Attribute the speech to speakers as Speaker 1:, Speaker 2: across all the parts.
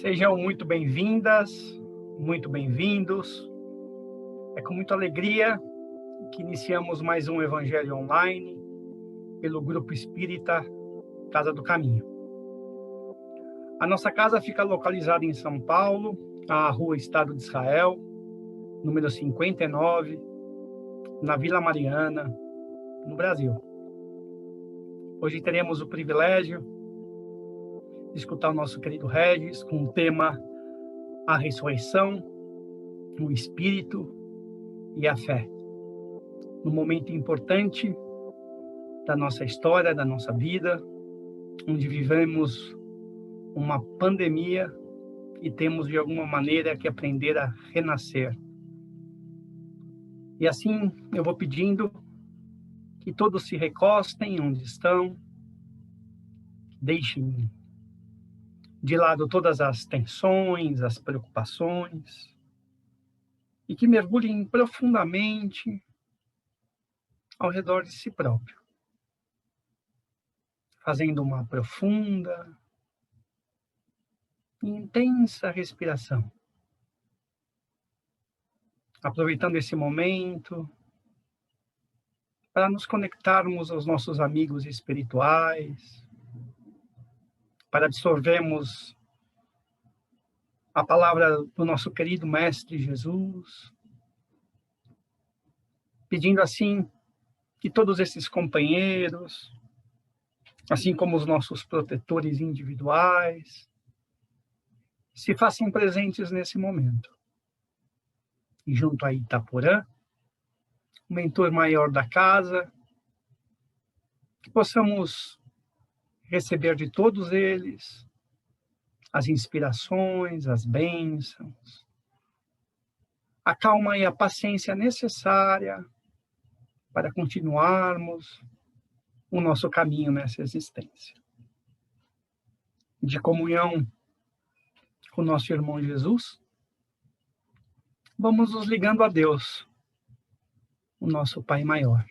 Speaker 1: Sejam muito bem-vindas, muito bem-vindos. É com muita alegria que iniciamos mais um Evangelho Online pelo Grupo Espírita Casa do Caminho. A nossa casa fica localizada em São Paulo, na Rua Estado de Israel, número 59, na Vila Mariana, no Brasil. Hoje teremos o privilégio de escutar o nosso querido Regis com o tema A Ressurreição, o Espírito e a Fé. Num momento importante da nossa história, da nossa vida, onde vivemos uma pandemia e temos de alguma maneira que aprender a renascer. E assim eu vou pedindo que todos se recostem onde estão, deixem de lado todas as tensões, as preocupações, e que mergulhem profundamente ao redor de si próprio, fazendo uma profunda e intensa respiração. Aproveitando esse momento para nos conectarmos aos nossos amigos espirituais, para absorvermos a palavra do nosso querido Mestre Jesus, pedindo assim que todos esses companheiros, assim como os nossos protetores individuais, se façam presentes nesse momento. E junto a Itaporã, o mentor maior da casa, que possamos receber de todos eles as inspirações, as bênçãos, a calma e a paciência necessária para continuarmos o nosso caminho nessa existência. De comunhão com o nosso irmão Jesus, vamos nos ligando a Deus, o nosso Pai maior.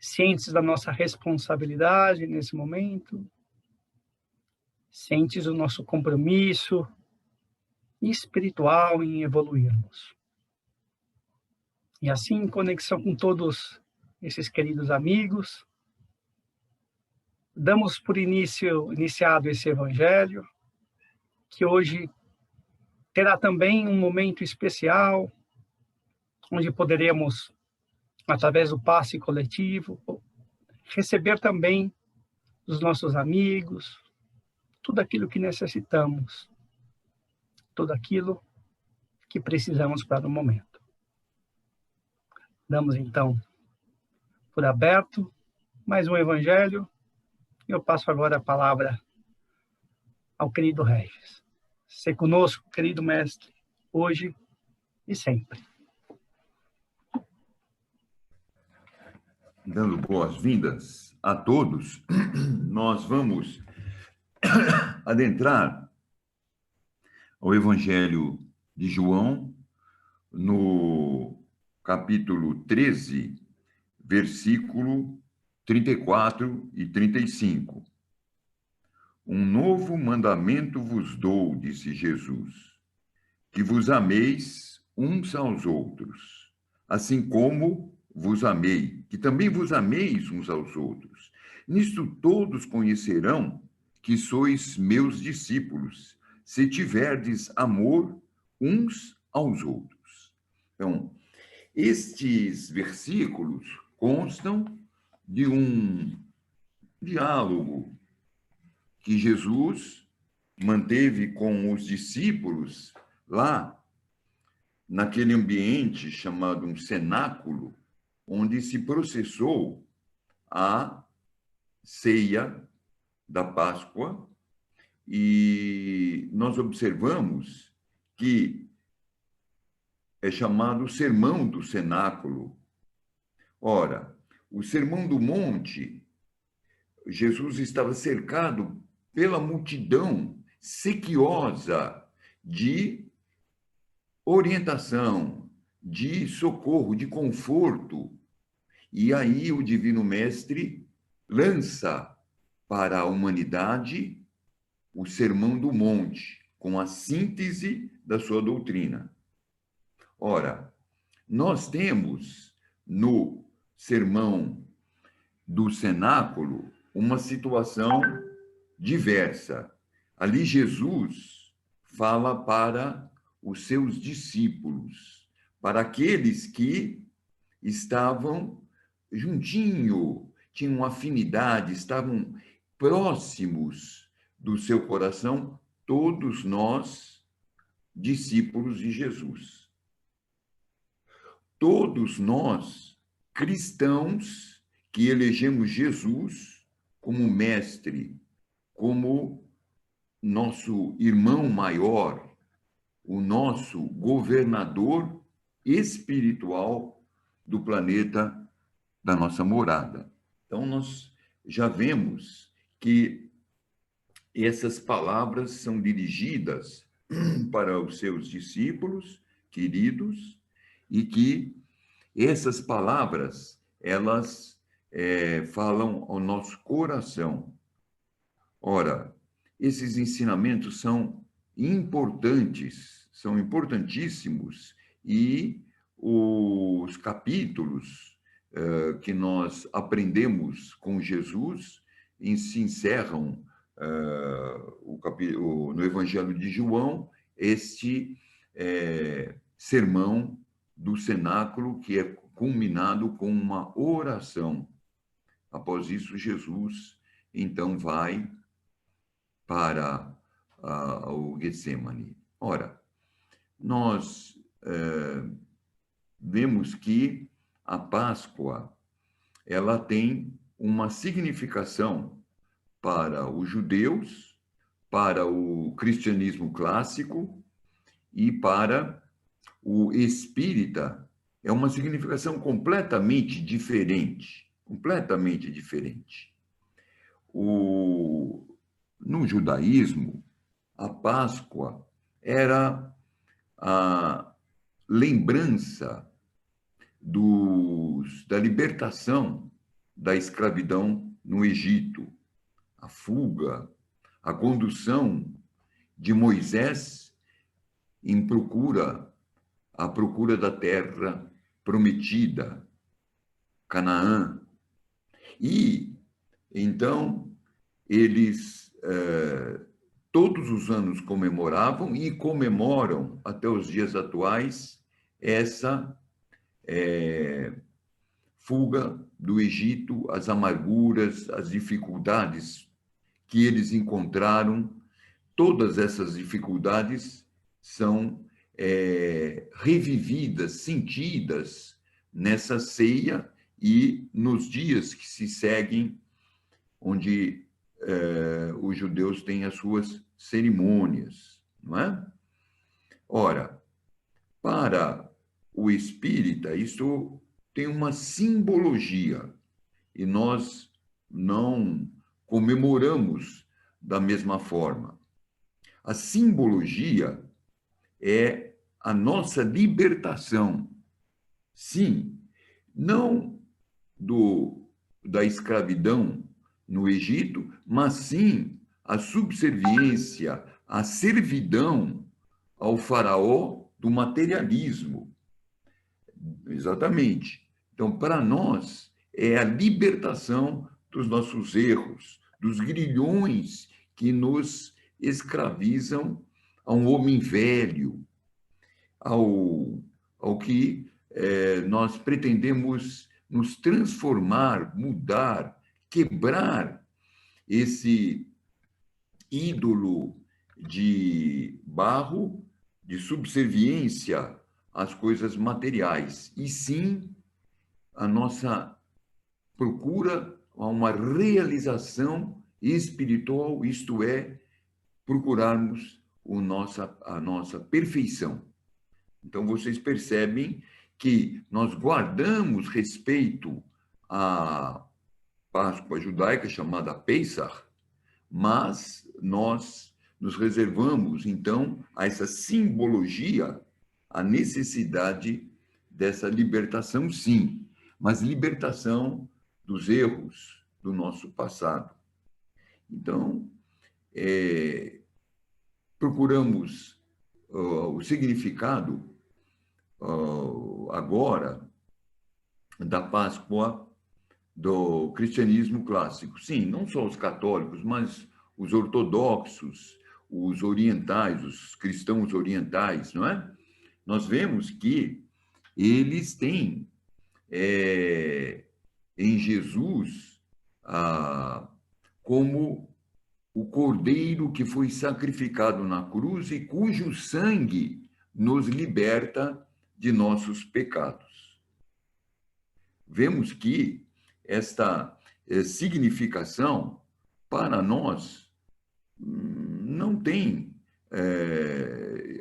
Speaker 1: Cientes da nossa responsabilidade nesse momento, cientes do nosso compromisso espiritual em evoluirmos. E assim, em conexão com todos esses queridos amigos, damos por iniciado esse Evangelho, que hoje terá também um momento especial, onde poderemos, através do passe coletivo, receber também dos nossos amigos tudo aquilo que necessitamos, tudo aquilo que precisamos para o momento. Damos então por aberto mais um Evangelho, e eu passo agora a palavra ao querido Regis. Se conosco, querido Mestre, hoje e sempre.
Speaker 2: Dando boas-vindas a todos, nós vamos adentrar ao Evangelho de João, no capítulo 13, versículo 34 e 35. Um novo mandamento vos dou, disse Jesus, que vos ameis uns aos outros, assim como vos amei, que também vos ameis uns aos outros. Nisto todos conhecerão que sois meus discípulos, se tiverdes amor uns aos outros. Então, estes versículos constam de um diálogo que Jesus manteve com os discípulos lá, naquele ambiente chamado um cenáculo, onde se processou a ceia da Páscoa, e nós observamos que é chamado Sermão do Cenáculo. Ora, o Sermão do Monte, Jesus estava cercado pela multidão sequiosa de orientação, de socorro, de conforto. E aí o Divino Mestre lança para a humanidade o Sermão do Monte, com a síntese da sua doutrina. Ora, nós temos no Sermão do Cenáculo uma situação diversa. Ali Jesus fala para os seus discípulos, para aqueles que estavam juntinho, tinham afinidade, estavam próximos do seu coração, todos nós, discípulos de Jesus. Todos nós, cristãos, que elegemos Jesus como mestre, como nosso irmão maior, o nosso governador espiritual do planeta da nossa morada. Então, nós já vemos que essas palavras são dirigidas para os seus discípulos queridos e que essas palavras, elas falam ao nosso coração. Ora, esses ensinamentos são importantes, são importantíssimos, e os capítulos que nós aprendemos com Jesus se encerram no Evangelho de João, este sermão do cenáculo, que é culminado com uma oração. Após isso, Jesus, então, vai para o Getsemane. Ora, nós vemos que a Páscoa, ela tem uma significação para os judeus, para o cristianismo clássico e para o espírita. É uma significação completamente diferente, completamente diferente. No judaísmo, a Páscoa era a lembrança da libertação da escravidão no Egito, a fuga, a condução de Moisés à procura da terra prometida, Canaã. E, então, eles todos os anos comemoravam e comemoram até os dias atuais essa fuga do Egito, as amarguras, as dificuldades que eles encontraram. Todas essas dificuldades são revividas, sentidas nessa ceia e nos dias que se seguem, onde os judeus têm as suas cerimônias, não é? Ora, para o espírita, isso tem uma simbologia, e nós não comemoramos da mesma forma. A simbologia é a nossa libertação. Sim, não da escravidão no Egito, mas sim a subserviência, a servidão ao faraó do materialismo. Exatamente. Então, para nós, é a libertação dos nossos erros, dos grilhões que nos escravizam a um homem velho, ao que nós pretendemos nos transformar, mudar, quebrar esse ídolo de barro, de subserviência às coisas materiais, e sim a nossa procura a uma realização espiritual, isto é, procurarmos a nossa perfeição. Então, vocês percebem que nós guardamos respeito à Páscoa judaica, chamada Pesach, mas nós nos reservamos, então, a essa simbologia, a necessidade dessa libertação, sim, mas libertação dos erros do nosso passado. Então, procuramos o significado agora da Páscoa do cristianismo clássico. Sim, não só os católicos, mas os ortodoxos, os orientais, os cristãos orientais, não é? Nós vemos que eles têm em Jesus como o cordeiro que foi sacrificado na cruz e cujo sangue nos liberta de nossos pecados. Vemos que esta significação, para nós, não tem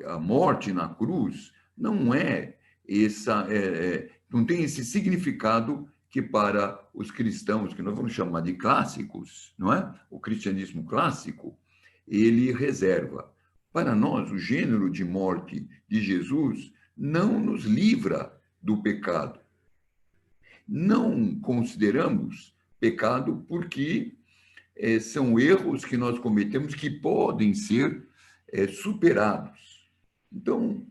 Speaker 2: a morte na cruz, não é não tem esse significado que para os cristãos, que nós vamos chamar de clássicos, não é? O cristianismo clássico, ele reserva. Para nós, o gênero de morte de Jesus não nos livra do pecado. Não consideramos pecado porque são erros que nós cometemos que podem ser superados. Então,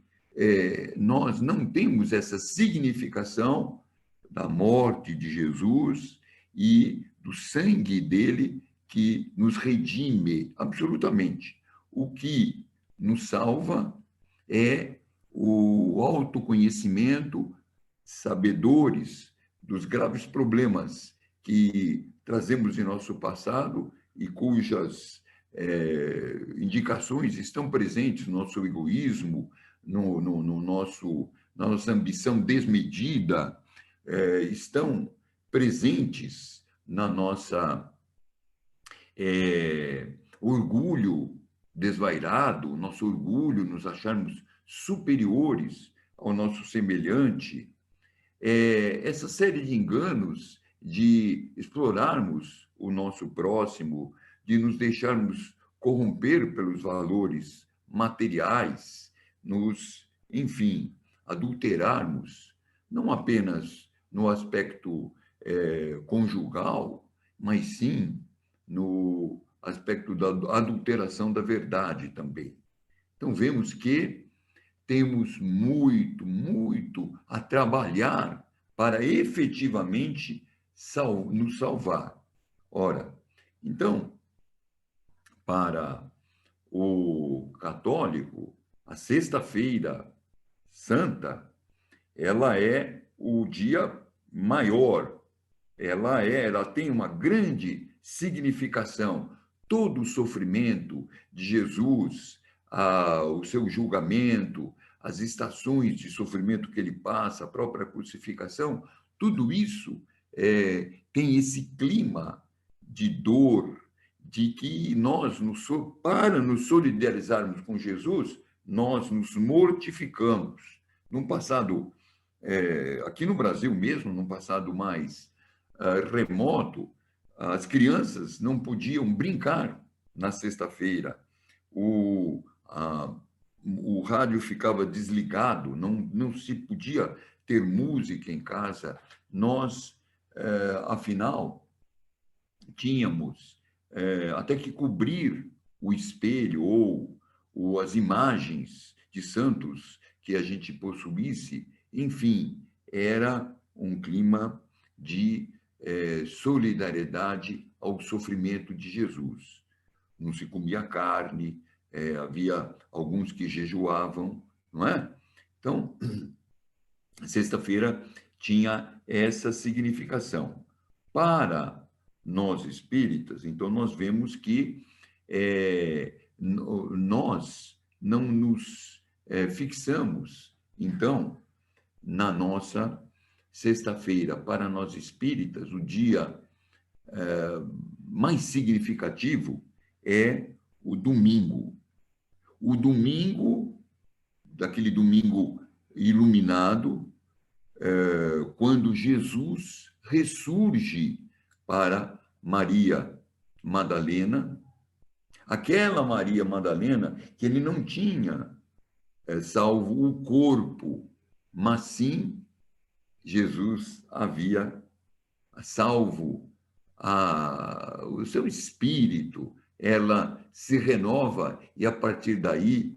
Speaker 2: nós não temos essa significação da morte de Jesus e do sangue dele que nos redime absolutamente. O que nos salva é o autoconhecimento, sabedores dos graves problemas que trazemos em nosso passado e cujas indicações estão presentes no nosso egoísmo, no na nossa ambição desmedida, estão presentes na nossa orgulho desvairado, nosso orgulho, nos acharmos superiores ao nosso semelhante, essa série de enganos de explorarmos o nosso próximo, de nos deixarmos corromper pelos valores materiais, enfim, adulterarmos, não apenas no aspecto conjugal, mas sim no aspecto da adulteração da verdade também. Então, vemos que temos muito a trabalhar para efetivamente nos salvar. Ora, então, para o católico, a Sexta-feira Santa, ela é o dia maior, ela tem uma grande significação. Todo o sofrimento de Jesus, o seu julgamento, as estações de sofrimento que ele passa, a própria crucificação, tudo isso tem esse clima de dor, de que nós, para nos solidarizarmos com Jesus, nós nos mortificamos. Num passado, aqui no Brasil mesmo, num passado mais remoto, as crianças não podiam brincar na sexta-feira. O rádio ficava desligado, não se podia ter música em casa. Nós, afinal, tínhamos até que cobrir o espelho ou as imagens de santos que a gente possuísse. Enfim, era um clima de solidariedade ao sofrimento de Jesus. Não se comia carne, havia alguns que jejuavam, não é? Então, sexta-feira tinha essa significação. Para nós espíritas, então, nós vemos que nós não nos fixamos, então, na nossa sexta-feira. Para nós espíritas, o dia mais significativo é o domingo. O domingo, daquele domingo iluminado, quando Jesus ressurge para Maria Madalena, aquela Maria Madalena que ele não tinha salvo o corpo, mas sim Jesus havia salvo o seu espírito. ela se renova e, a partir daí,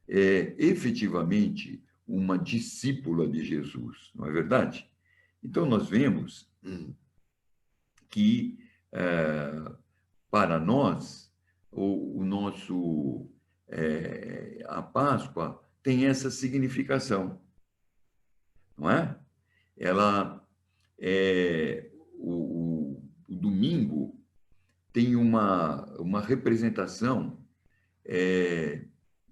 Speaker 2: é efetivamente uma discípula de Jesus, não é verdade? Então, nós vemos que, para nós, o nosso, a Páscoa tem essa significação, não é? Ela, o domingo tem uma representação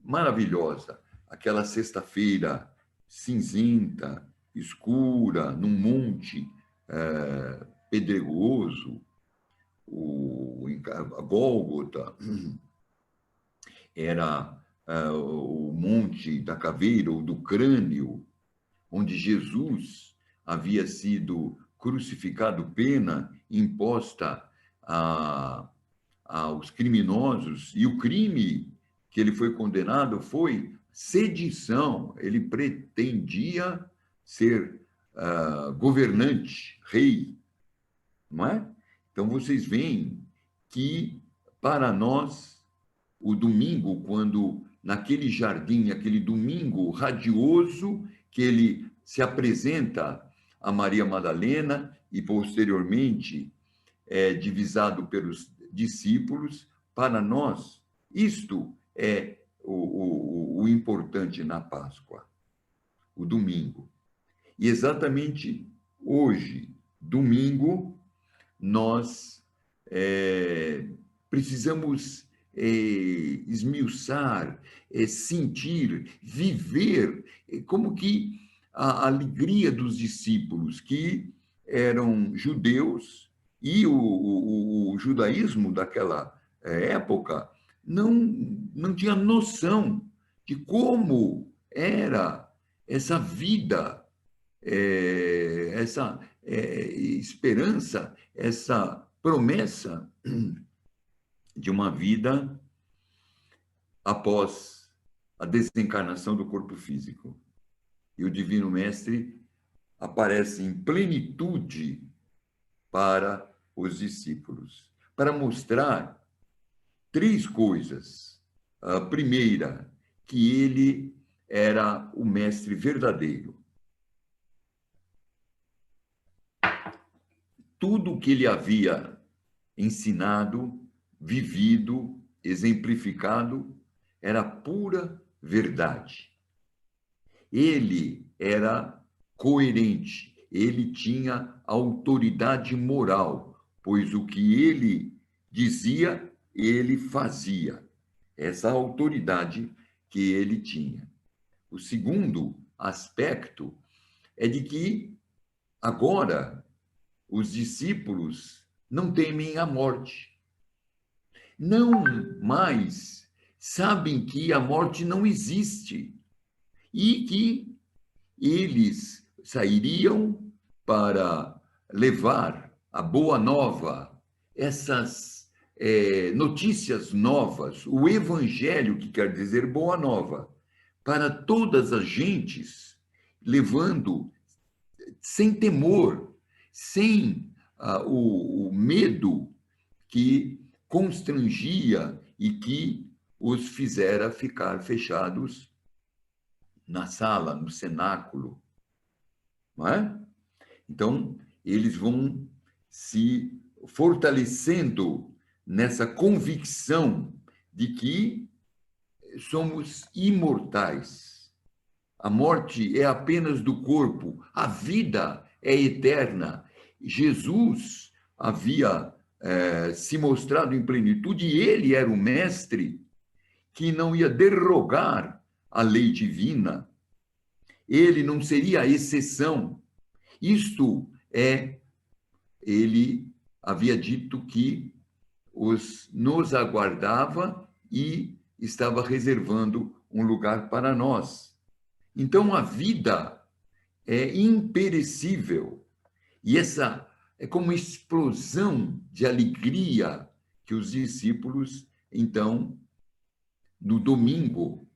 Speaker 2: maravilhosa. Aquela sexta-feira cinzenta, escura, num monte pedregoso, a Gólgota era o monte da caveira ou do crânio, onde Jesus havia sido crucificado, pena imposta aos criminosos, e o crime que ele foi condenado foi sedição. Ele pretendia ser governante, rei, não é? Então, vocês veem que, para nós, o domingo, quando naquele jardim, aquele domingo radioso, que ele se apresenta a Maria Madalena e, posteriormente, é divisado pelos discípulos, para nós, isto é o importante na Páscoa, o domingo. E exatamente hoje, domingo, nós precisamos esmiuçar, sentir, viver, como que a alegria dos discípulos, que eram judeus, e o judaísmo daquela época não tinha noção de como era essa vida, essa esperança, essa promessa de uma vida após a desencarnação do corpo físico. E o Divino Mestre aparece em plenitude para os discípulos, para mostrar três coisas. A primeira, que ele era o mestre verdadeiro. Tudo o que ele havia ensinado, vivido, exemplificado, era pura verdade. Ele era coerente, ele tinha autoridade moral, pois o que ele dizia, ele fazia. Essa autoridade que ele tinha. O segundo aspecto é de que agora os discípulos não temem a morte. Não mais sabem que a morte não existe e que eles sairiam para levar a boa nova, essas notícias novas, o evangelho, que quer dizer boa nova, para todas as gentes, levando sem temor, sem o medo que constrangia e que os fizera ficar fechados na sala, no cenáculo, não é? Então, eles vão se fortalecendo nessa convicção de que somos imortais. A morte é apenas do corpo, a vida é eterna. Jesus havia se mostrado em plenitude e ele era o mestre que não ia derrogar a lei divina. Ele não seria a exceção. Isto ele havia dito que nos aguardava e estava reservando um lugar para nós. Então, a vida é imperecível. E essa é como uma explosão de alegria que os discípulos, então, no domingo,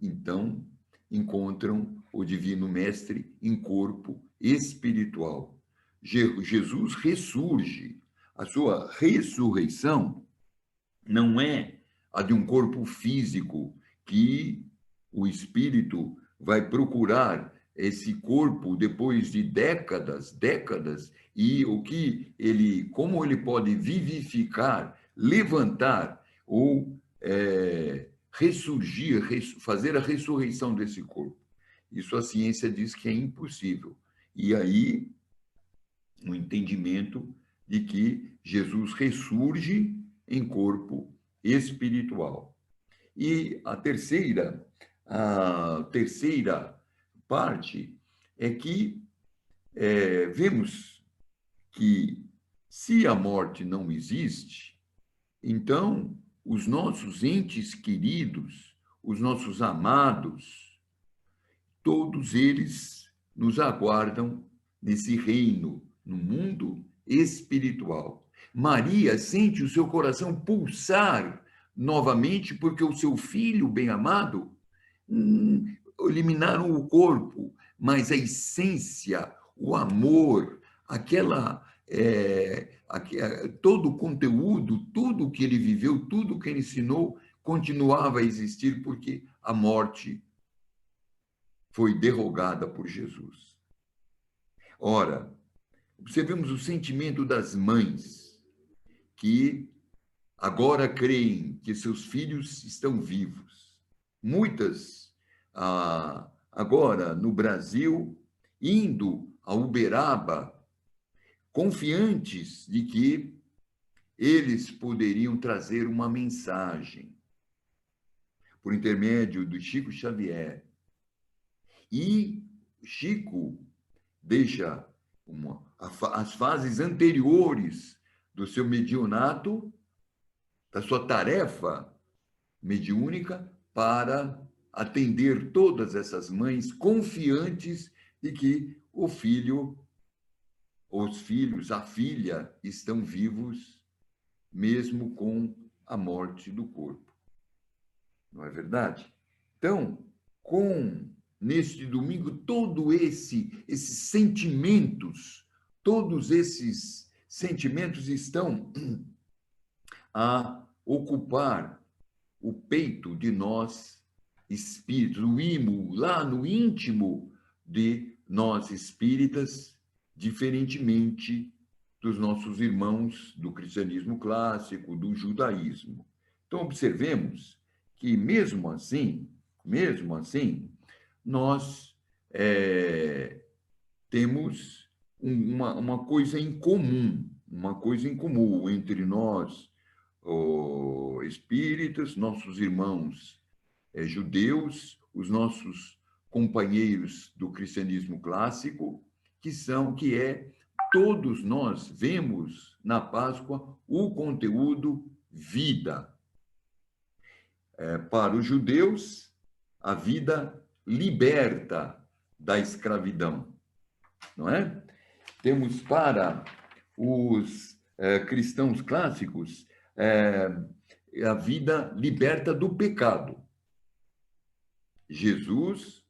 Speaker 2: então, encontram o Divino Mestre em corpo espiritual. Jesus ressurge. A sua ressurreição não é a de um corpo físico que o espírito vai procurar esse corpo depois de décadas, e como ele pode vivificar, levantar ou ressurgir, fazer a ressurreição desse corpo. Isso a ciência diz que é impossível. E aí, o entendimento de que Jesus ressurge em corpo espiritual. E a terceira parte é que vemos que, se a morte não existe, então os nossos entes queridos, os nossos amados, todos eles nos aguardam nesse reino, no mundo espiritual. Maria sente o seu coração pulsar novamente porque o seu filho bem-amado eliminaram o corpo, mas a essência, o amor, todo o conteúdo, tudo que ele viveu, tudo que ele ensinou, continuava a existir porque a morte foi derrogada por Jesus. Ora, observemos o sentimento das mães que agora creem que seus filhos estão vivos. Muitas, agora no Brasil, indo a Uberaba, confiantes de que eles poderiam trazer uma mensagem por intermédio do Chico Xavier. E Chico deixa as fases anteriores do seu mediunato, da sua tarefa mediúnica, para atender todas essas mães confiantes de que o filho, os filhos, a filha estão vivos, mesmo com a morte do corpo. Não é verdade? Então, neste domingo, todos esses sentimentos estão a ocupar o peito de nós, espíritos, o imo, lá no íntimo de nós espíritas, diferentemente dos nossos irmãos do cristianismo clássico, do judaísmo. Então, observemos que, mesmo assim, nós temos uma coisa em comum entre nós, espíritas, nossos irmãos judeus, os nossos companheiros do cristianismo clássico, que é todos nós vemos na Páscoa o conteúdo vida. Para os judeus, a vida liberta da escravidão, não é? Temos para os cristãos clássicos a vida liberta do pecado. Jesus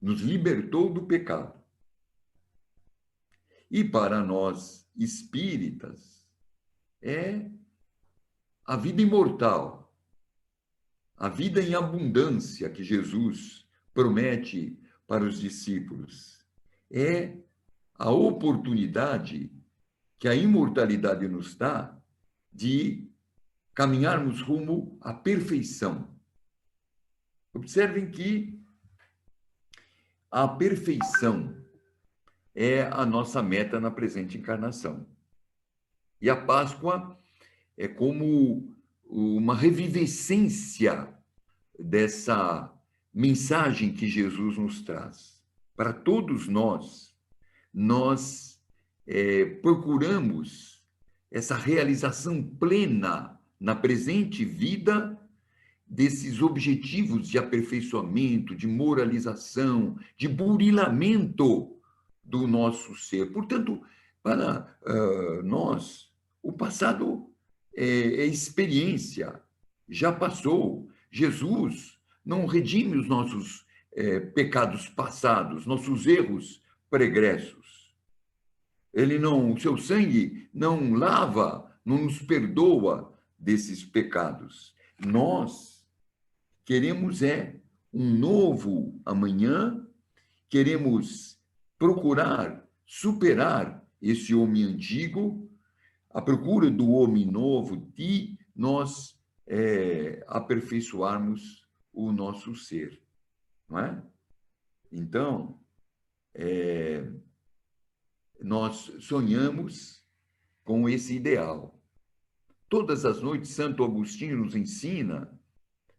Speaker 2: nos libertou do pecado. E para nós espíritas, é a vida imortal, a vida em abundância que Jesus promete para os discípulos. É a oportunidade que a imortalidade nos dá de caminharmos rumo à perfeição. Observem que a perfeição é a nossa meta na presente encarnação. E a Páscoa é como uma revivescência dessa mensagem que Jesus nos traz. Para todos nós procuramos essa realização plena na presente vida desses objetivos de aperfeiçoamento, de moralização, de burilamento do nosso ser. Portanto, para nós, o passado é experiência, já passou. Jesus não redime os nossos pecados passados, nossos erros pregressos. O seu sangue não lava, não nos perdoa desses pecados. Nós queremos um novo amanhã, queremos procurar superar esse homem antigo, à procura do homem novo, e nós aperfeiçoarmos o nosso ser, não é? Então, nós sonhamos com esse ideal. Todas as noites, Santo Agostinho nos ensina,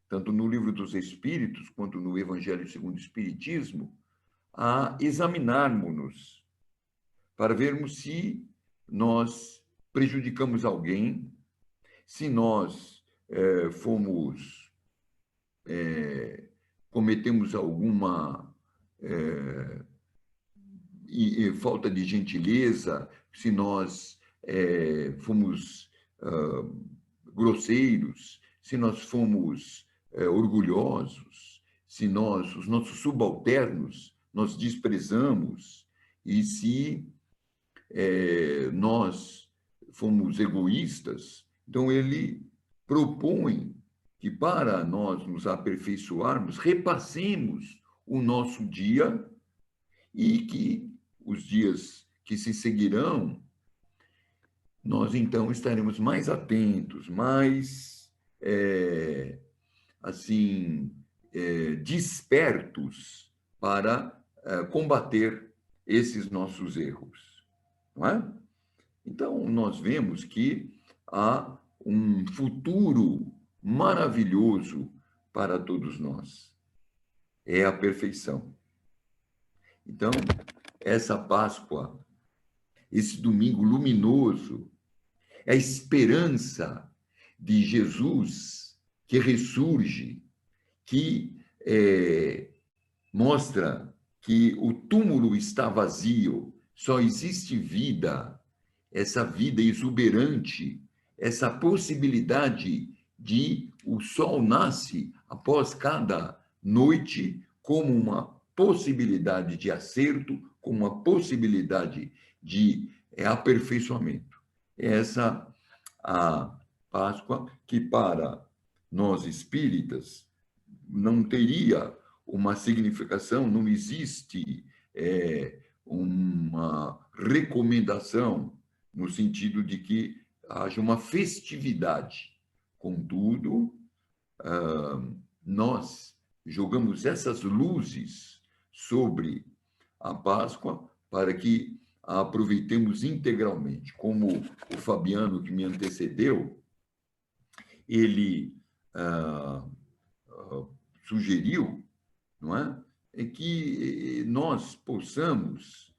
Speaker 2: tanto no Livro dos Espíritos, quanto no Evangelho segundo o Espiritismo, a examinarmos-nos para vermos se nós prejudicamos alguém, se nós cometemos alguma falta de gentileza, se nós fomos grosseiros, se nós fomos orgulhosos, se os nossos subalternos nós desprezamos, e se nós fomos egoístas. Então, ele propõe que, para nós nos aperfeiçoarmos, repassemos o nosso dia e que os dias que se seguirão, nós, então, estaremos mais atentos, mais, despertos para combater esses nossos erros, não é? Então, nós vemos que há um futuro maravilhoso para todos nós. É a perfeição. Então, essa Páscoa, esse domingo luminoso, é a esperança de Jesus que ressurge, que mostra que o túmulo está vazio, só existe vida, essa vida exuberante, essa possibilidade de o sol nasce após cada noite como uma possibilidade de acerto, como uma possibilidade de aperfeiçoamento. Essa a Páscoa que, para nós espíritas, não teria uma significação, não existe uma recomendação no sentido de que haja uma festividade. Contudo, nós jogamos essas luzes sobre a Páscoa para que a aproveitemos integralmente. Como o Fabiano, que me antecedeu, ele sugeriu, não é? Que nós possamos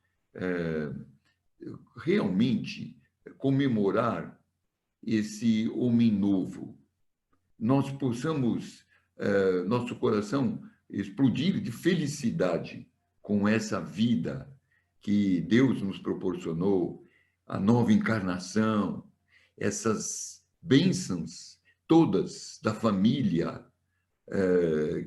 Speaker 2: realmente comemorar esse homem novo. Nós possamos, nosso coração explodir de felicidade com essa vida que Deus nos proporcionou, a nova encarnação, essas bênçãos todas da família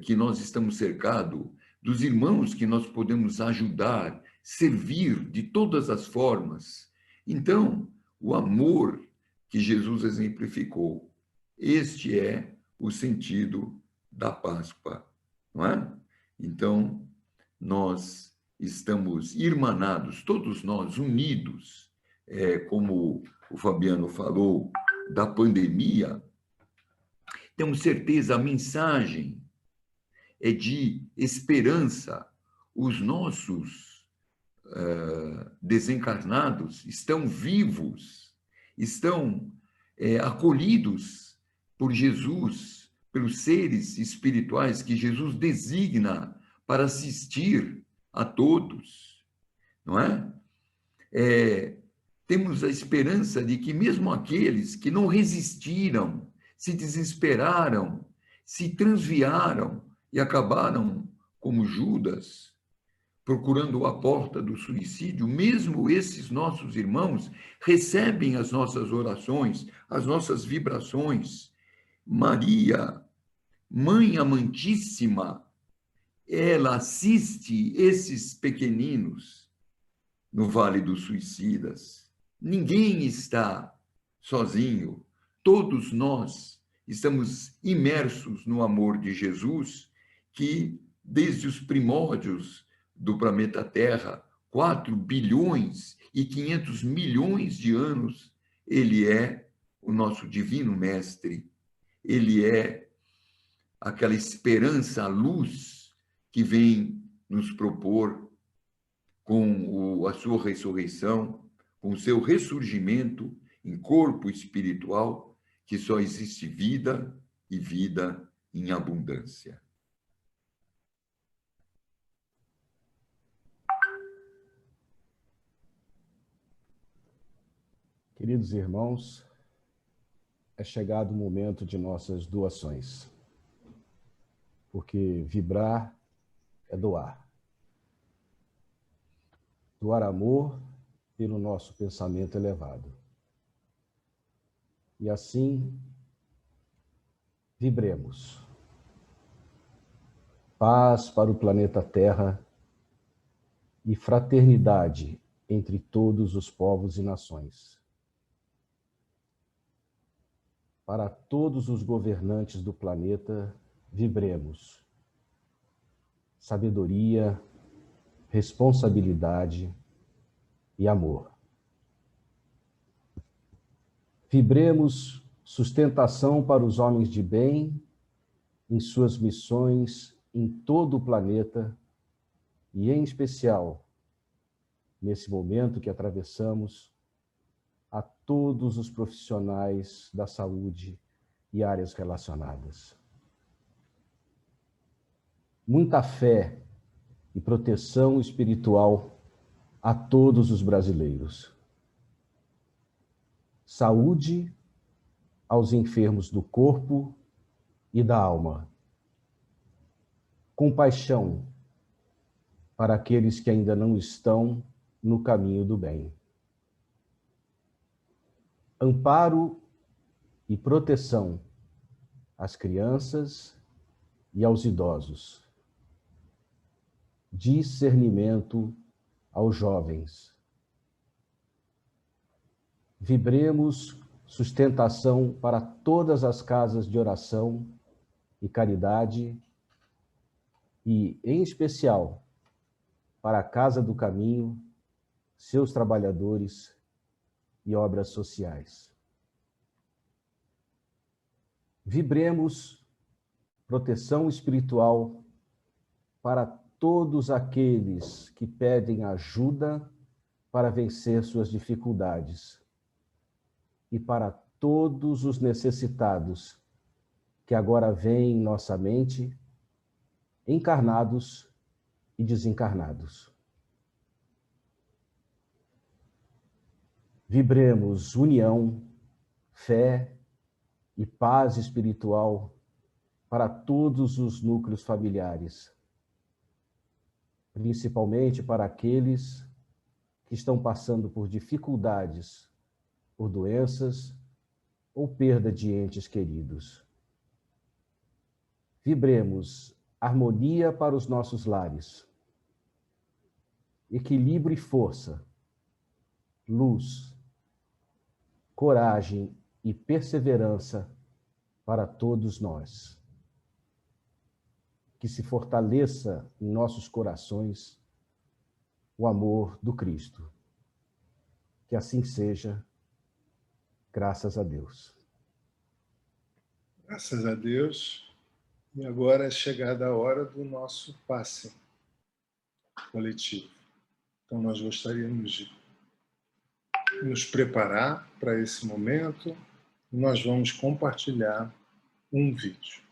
Speaker 2: que nós estamos cercados, dos irmãos que nós podemos ajudar, servir de todas as formas. Então, o amor que Jesus exemplificou, este é o sentido da Páscoa, não é? Então, nós estamos irmanados, todos nós unidos, como o Fabiano falou, da pandemia. Temos certeza, a mensagem é de esperança. Os nossos desencarnados estão vivos, estão acolhidos por Jesus, pelos seres espirituais que Jesus designa para assistir a todos, não é? Temos a esperança de que mesmo aqueles que não resistiram, se desesperaram, se transviaram e acabaram como Judas, procurando a porta do suicídio, mesmo esses nossos irmãos recebem as nossas orações, as nossas vibrações. Maria, Mãe amantíssima, ela assiste esses pequeninos no Vale dos Suicidas. Ninguém está sozinho. todos nós estamos imersos no amor de Jesus, que desde os primórdios do planeta Terra, 4 bilhões e 500 milhões de anos, ele é o nosso divino mestre, ele é aquela esperança, a luz que vem nos propor com a sua ressurreição, com o seu ressurgimento em corpo espiritual, que só existe vida e vida em abundância.
Speaker 3: Queridos irmãos, é chegado o momento de nossas doações, porque vibrar é doar. Doar amor pelo nosso pensamento elevado. E assim, vibremos. Paz para o planeta Terra e fraternidade entre todos os povos e nações. Para todos os governantes do planeta, vibremos. Sabedoria, responsabilidade e amor. Vibremos sustentação para os homens de bem em suas missões em todo o planeta e, em especial, nesse momento que atravessamos, a todos os profissionais da saúde e áreas relacionadas. Muita fé e proteção espiritual a todos os brasileiros. Saúde aos enfermos do corpo e da alma. Compaixão para aqueles que ainda não estão no caminho do bem. Amparo e proteção às crianças e aos idosos. Discernimento aos jovens. Vibremos sustentação para todas as casas de oração e caridade e, em especial, para a Casa do Caminho, seus trabalhadores e obras sociais. Vibremos proteção espiritual para todos aqueles que pedem ajuda para vencer suas dificuldades e para todos os necessitados que agora vêm em nossa mente, encarnados e desencarnados. Vibremos união, fé e paz espiritual para todos os núcleos familiares, principalmente para aqueles que estão passando por dificuldades, por doenças ou perda de entes queridos. Vibremos harmonia para os nossos lares, equilíbrio e força, luz, coragem e perseverança para todos nós. Que se fortaleça em nossos corações o amor do Cristo. Que assim seja, graças a Deus.
Speaker 4: Graças a Deus. E agora é chegada a hora do nosso passe coletivo. Então nós gostaríamos de nos preparar para esse momento e nós vamos compartilhar um vídeo.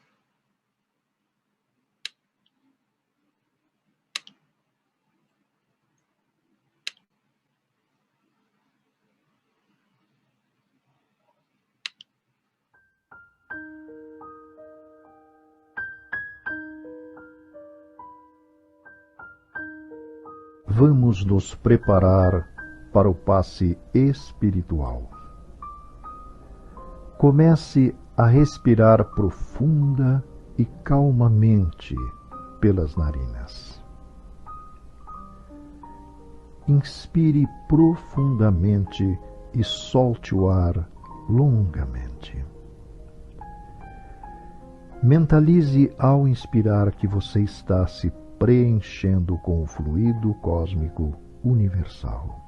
Speaker 5: Vamos nos preparar para o passe espiritual. Comece a respirar profunda e calmamente pelas narinas. Inspire profundamente e solte o ar longamente. Mentalize ao inspirar que você está se preenchendo com o fluido cósmico universal.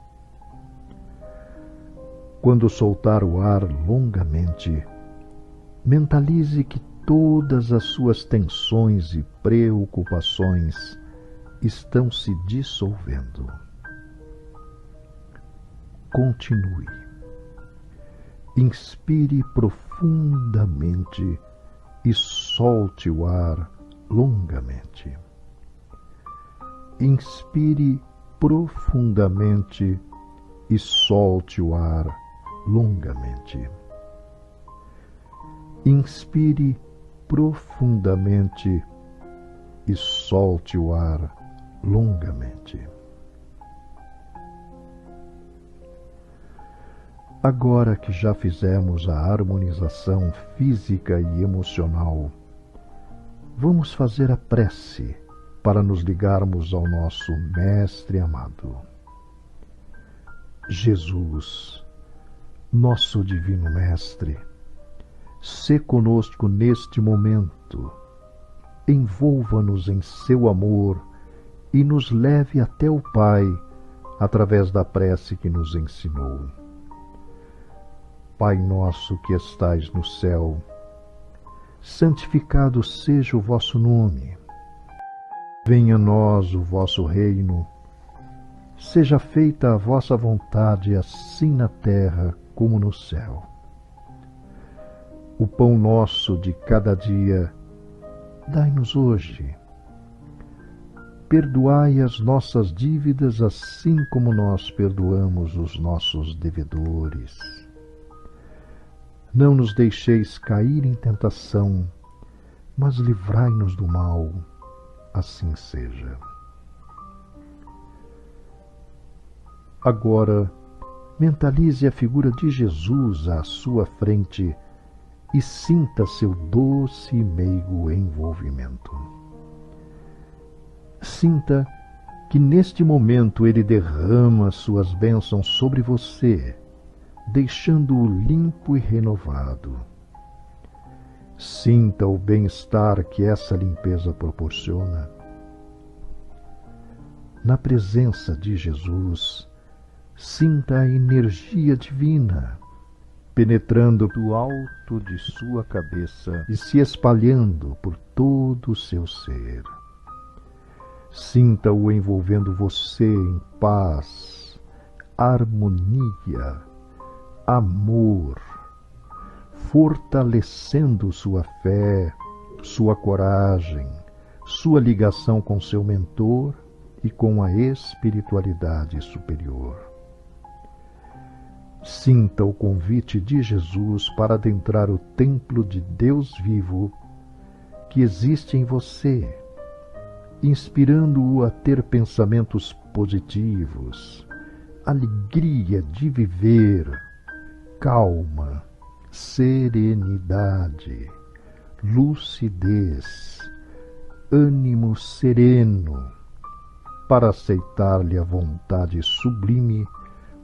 Speaker 5: Quando soltar o ar longamente, mentalize que todas as suas tensões e preocupações estão se dissolvendo. Continue. Inspire profundamente e solte o ar longamente. Inspire profundamente e solte o ar longamente. Inspire profundamente e solte o ar longamente. Agora que já fizemos a harmonização física e emocional, vamos fazer a prece para nos ligarmos ao nosso Mestre amado. Jesus, nosso Divino Mestre, sê conosco neste momento, envolva-nos em seu amor e nos leve até o Pai através da prece que nos ensinou. Pai nosso que estais no céu, santificado seja o vosso nome. Venha a nós o vosso reino. Seja feita a vossa vontade, assim na terra como no céu. O pão nosso de cada dia, dai-nos hoje. Perdoai as nossas dívidas, assim como nós perdoamos os nossos devedores. Não nos deixeis cair em tentação, mas livrai-nos do mal, assim seja. Agora, mentalize a figura de Jesus à sua frente e sinta seu doce e meigo envolvimento. Sinta que neste momento ele derrama suas bênçãos sobre você, deixando-o limpo e renovado. Sinta o bem-estar que essa limpeza proporciona. Na presença de Jesus, sinta a energia divina, penetrando do alto de sua cabeça e se espalhando por todo o seu ser. Sinta-o envolvendo você em paz, harmonia, amor, fortalecendo sua fé, sua coragem, sua ligação com seu mentor e com a espiritualidade superior. Sinta o convite de Jesus para adentrar o templo de Deus vivo que existe em você, inspirando-o a ter pensamentos positivos, alegria de viver, calma, serenidade, lucidez, ânimo sereno, para aceitar-lhe a vontade sublime,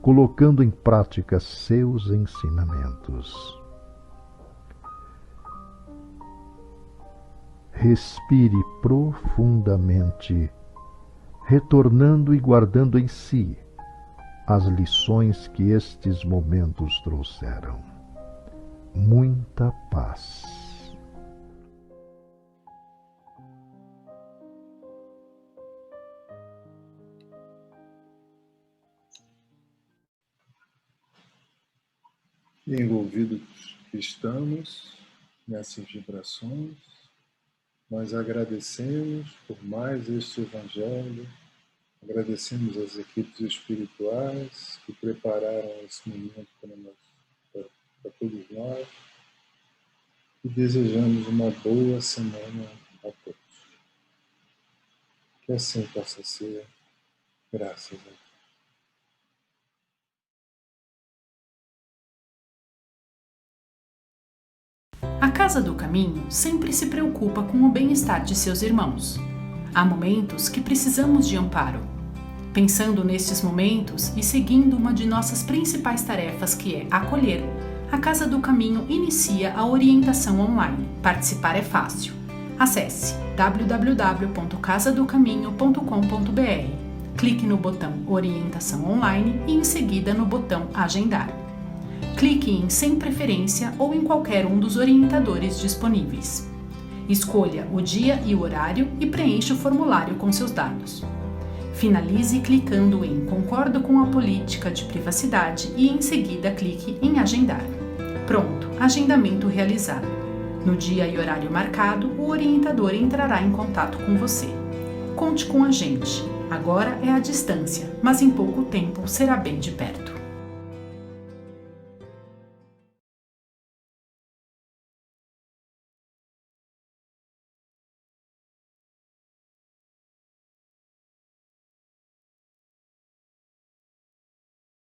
Speaker 5: colocando em prática seus ensinamentos. Respire profundamente, retornando e guardando em si as lições que estes momentos trouxeram. Muita paz.
Speaker 4: E envolvidos que estamos nessas vibrações, nós agradecemos por mais este Evangelho, agradecemos as equipes espirituais que prepararam esse momento para todos nós e desejamos uma boa semana a todos. Que assim possa ser, graças a Deus.
Speaker 6: A Casa do Caminho sempre se preocupa com o bem-estar de seus irmãos. Há momentos que precisamos de amparo. Pensando nestes momentos e seguindo uma de nossas principais tarefas, que é acolher, a Casa do Caminho inicia a orientação online. Participar é fácil. Acesse www.casadocaminho.com.br. Clique no botão Orientação Online e em seguida no botão Agendar. Clique em Sem Preferência ou em qualquer um dos orientadores disponíveis. Escolha o dia e o horário e preencha o formulário com seus dados. Finalize clicando em Concordo com a política de privacidade e em seguida clique em Agendar. Pronto, agendamento realizado. No dia e horário marcado, o orientador entrará em contato com você. Conte com a gente. Agora é à distância, mas em pouco tempo será bem de perto.